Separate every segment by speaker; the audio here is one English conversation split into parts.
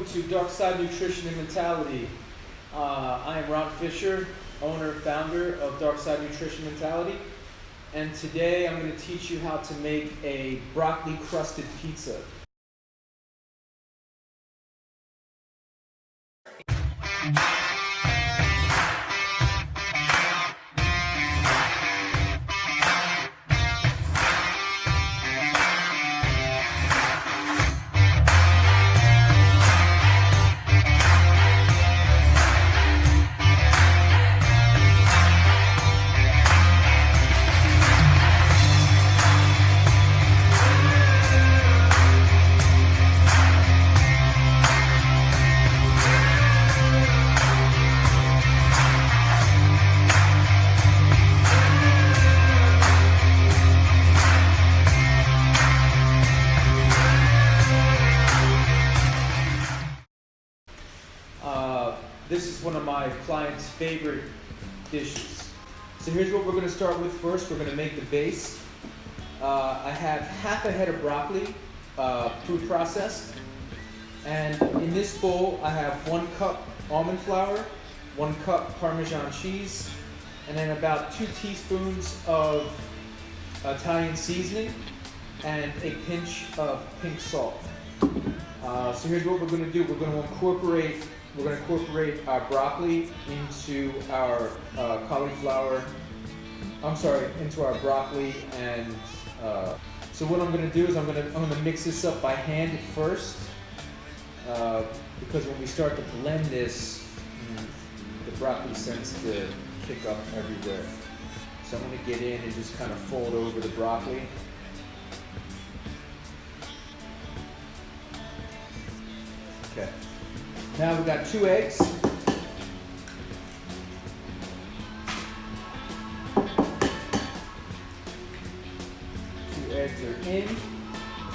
Speaker 1: welcome to Dark Side Nutrition and Mentality. I am Ron Fisher, owner, founder of Dark Side Nutrition Mentality, and today I'm going to teach you how to make a broccoli crusted pizza. This is one of my clients' favorite dishes. So here's what we're going to start with first. We're going to make the base. I have half a head of broccoli, food processed. And in this bowl, I have 1 cup almond flour, 1 cup Parmesan cheese, and then about 2 teaspoons of Italian seasoning, and a pinch of pink salt. So here's what we're going to do. We're going to incorporate our broccoli into our into our broccoli, and so what I'm going to do is I'm going to mix this up by hand at first, because when we start to blend this, the broccoli tends to kick up everywhere. So I'm going to get in and just kind of fold over the broccoli. Okay. Now we've got 2 eggs. 2 eggs are in.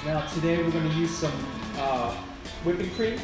Speaker 1: Now today we're going to use some whipping cream.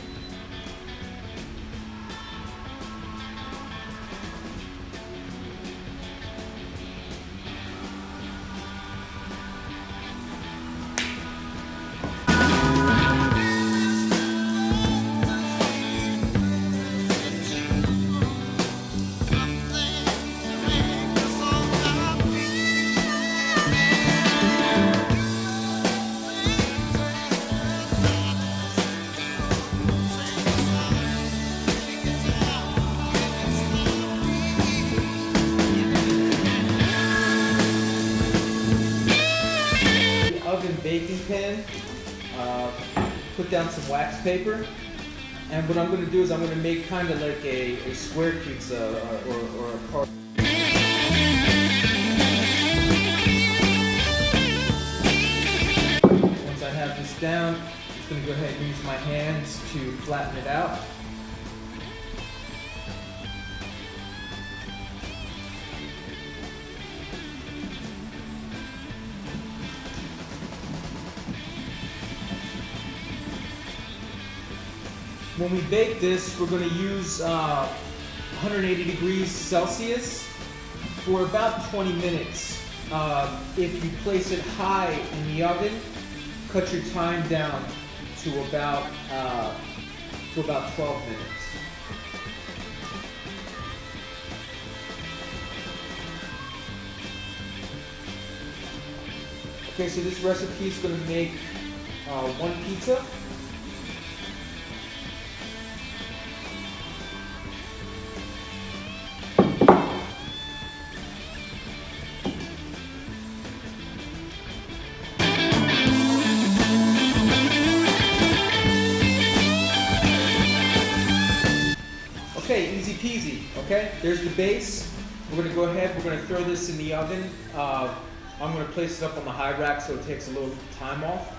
Speaker 1: Baking pan, put down some wax paper, and what I'm going to do is I'm going to make kind of like a square pizza or a carb. Once I have this down, I'm just going to go ahead and use my hands to flatten it out. When we bake this, we're going to use 180 degrees Celsius for about 20 minutes. If you place it high in the oven, cut your time down to about 12 minutes. Okay, so this recipe is going to make 1 pizza. Okay, easy peasy, okay? There's the base. We're gonna go ahead, we're gonna throw this in the oven. I'm gonna place it up on the high rack so it takes a little time off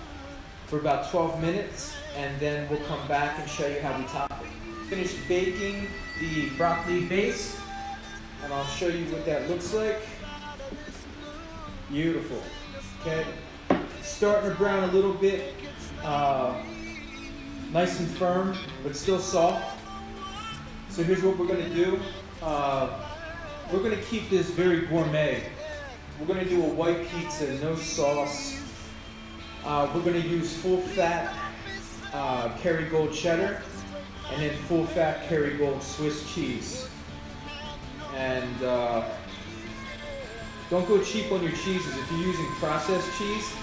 Speaker 1: for about 12 minutes, and then we'll come back and show you how we top it. Finish baking the broccoli base, and I'll show you what that looks like. Beautiful, okay? Starting to brown a little bit, nice and firm, but still soft. So here's what we're going to do. We're going to keep this very gourmet. We're going to do a white pizza, no sauce. We're going to use full fat Kerrygold cheddar. and then full fat Kerrygold Swiss cheese. And don't go cheap on your cheeses. If you're using processed cheese,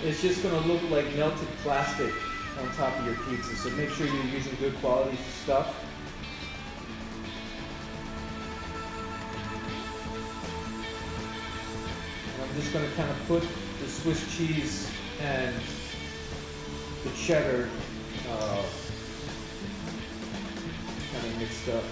Speaker 1: it's just gonna look like melted plastic on top of your pizza. So make sure you're using good quality stuff. And I'm just gonna kind of put the Swiss cheese and the cheddar kind of mixed up.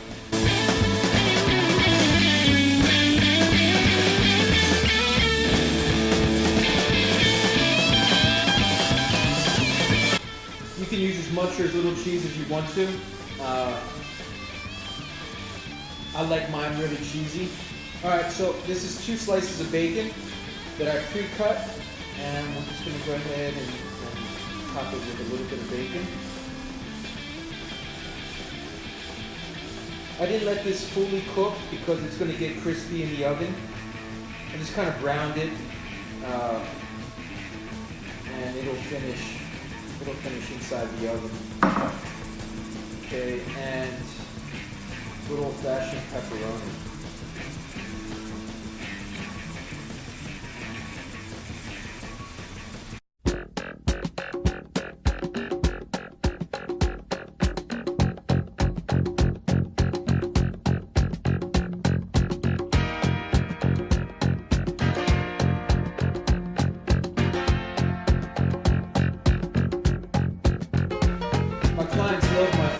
Speaker 1: You can use as much or as little cheese as you want to. I like mine really cheesy. Alright, so this is 2 slices of bacon that I pre-cut, and we're just going to go ahead and top it with a little bit of bacon. I didn't let this fully cook because it's going to get crispy in the oven. I just kind of browned it, and it'll finish inside the oven. Okay, and good old-fashioned pepperoni.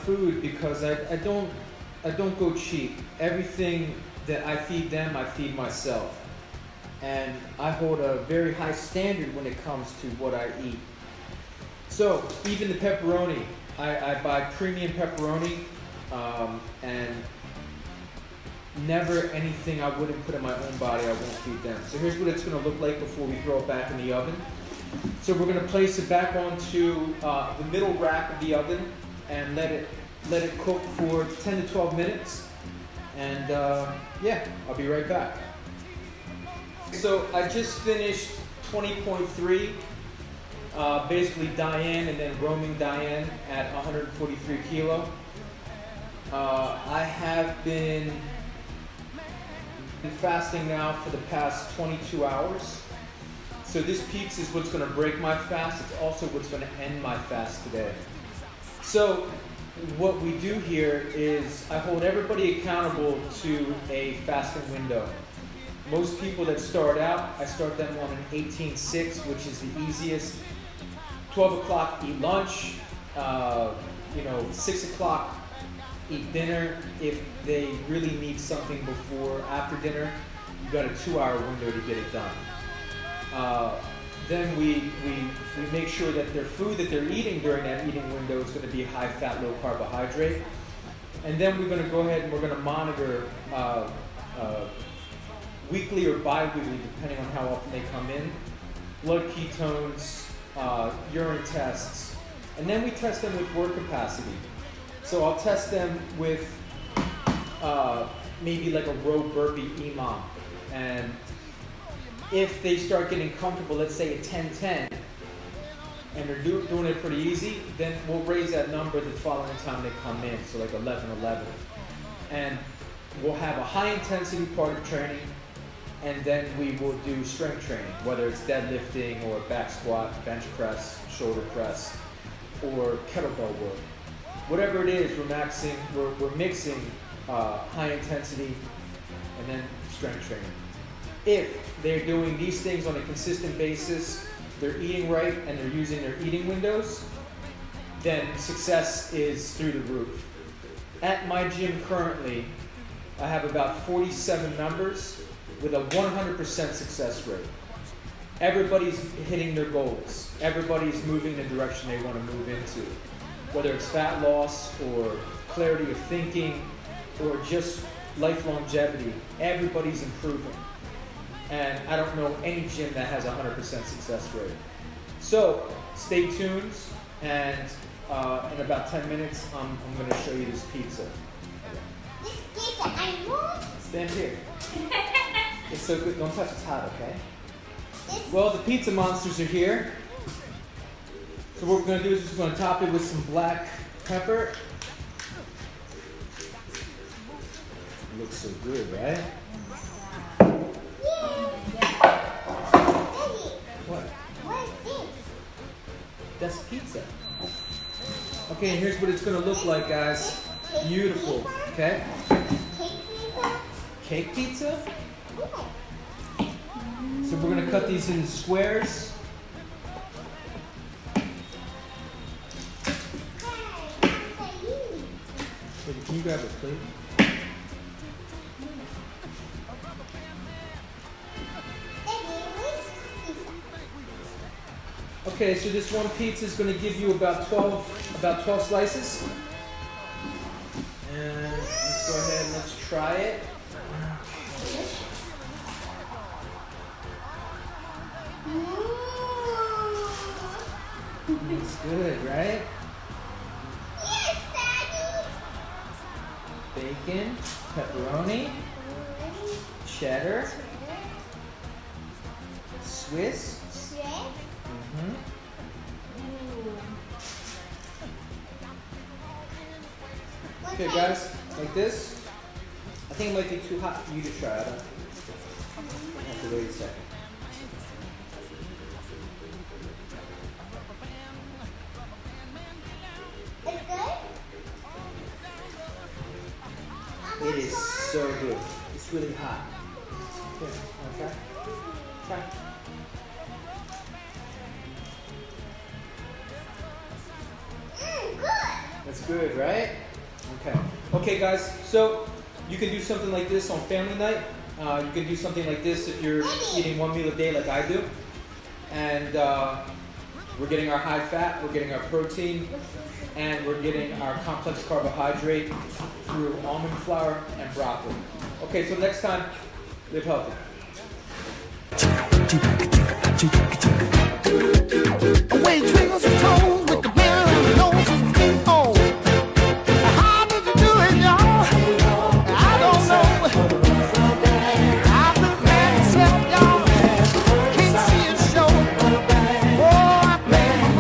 Speaker 1: Food because I don't go cheap. Everything that I feed them, I feed myself, and I hold a very high standard when it comes to what I eat. So even the pepperoni, I buy premium pepperoni, and never anything I wouldn't put in my own body I won't feed them. So here's what it's going to look like before we throw it back in the oven. So we're going to place it back onto the middle rack of the oven and let it cook for 10 to 12 minutes, and yeah, I'll be right back. So I just finished 20.3, basically Diane and then roaming Diane at 143 kilo. I have been fasting now for the past 22 hours. So this pizza is what's going to break my fast. It's also what's going to end my fast today. So what we do here is I hold everybody accountable to a fasting window. Most people that start out, I start them on an 18-6, which is the easiest. 12 o'clock, eat lunch. 6 o'clock, eat dinner. If they really need something before, after dinner, you got a 2-hour window to get it done. Then we make sure that their food that they're eating during that eating window is going to be high fat, low carbohydrate. And then we're going to go ahead and we're going to monitor weekly or bi-weekly, depending on how often they come in, blood ketones, urine tests, and then we test them with work capacity. So I'll test them with maybe like a row burpee EMOM, and if they start getting comfortable, let's say at 10-10, and they're doing it pretty easy, then we'll raise that number the following time they come in, so like 11-11. And we'll have a high intensity part of training, and then we will do strength training, whether it's deadlifting or back squat, bench press, shoulder press, or kettlebell work. Whatever it is, we're mixing high intensity and then strength training. If they're doing these things on a consistent basis, they're eating right, and they're using their eating windows, then success is through the roof. At my gym currently, I have about 47 members with a 100% success rate. Everybody's hitting their goals. Everybody's moving the direction they want to move into. Whether it's fat loss or clarity of thinking or just life longevity, everybody's improving. And I don't know any gym that has a 100% success rate. So stay tuned, and in about 10 minutes, I'm going to show you this pizza.
Speaker 2: This pizza, I want.
Speaker 1: Stand here. It's so good. Don't touch, it's hot, okay? Well, the pizza monsters are here. So what we're going to do is just going to top it with some black pepper looks so good, right?
Speaker 2: Daddy,
Speaker 1: What?
Speaker 2: what is this?
Speaker 1: That's pizza. Okay, and here's what it's gonna look like, guys. Beautiful, okay?
Speaker 2: Cake pizza?
Speaker 1: Cake pizza?
Speaker 2: Yeah.
Speaker 1: So we're gonna cut these into squares. Baby, can you grab a plate? Okay, so this one pizza is going to give you about 12 slices. And let's go ahead and let's try it. It's good, right?
Speaker 2: Yes, Daddy.
Speaker 1: Bacon, pepperoni, cheddar, Swiss. Mm-hmm. Okay, guys, like this. I think it might be too hot for you to try. I have to wait a second.
Speaker 2: It's good?
Speaker 1: It is so good. It's really hot. Here, wanna try? Try.
Speaker 2: Good.
Speaker 1: That's good, right? Okay. Okay, guys. So you can do something like this on family night. You can do something like this if you're eating one meal a day, like I do. And we're getting our high fat, we're getting our protein, and we're getting our complex carbohydrate through almond flour and broccoli. Okay, so next time, live healthy.
Speaker 3: Away, triggers and toes with the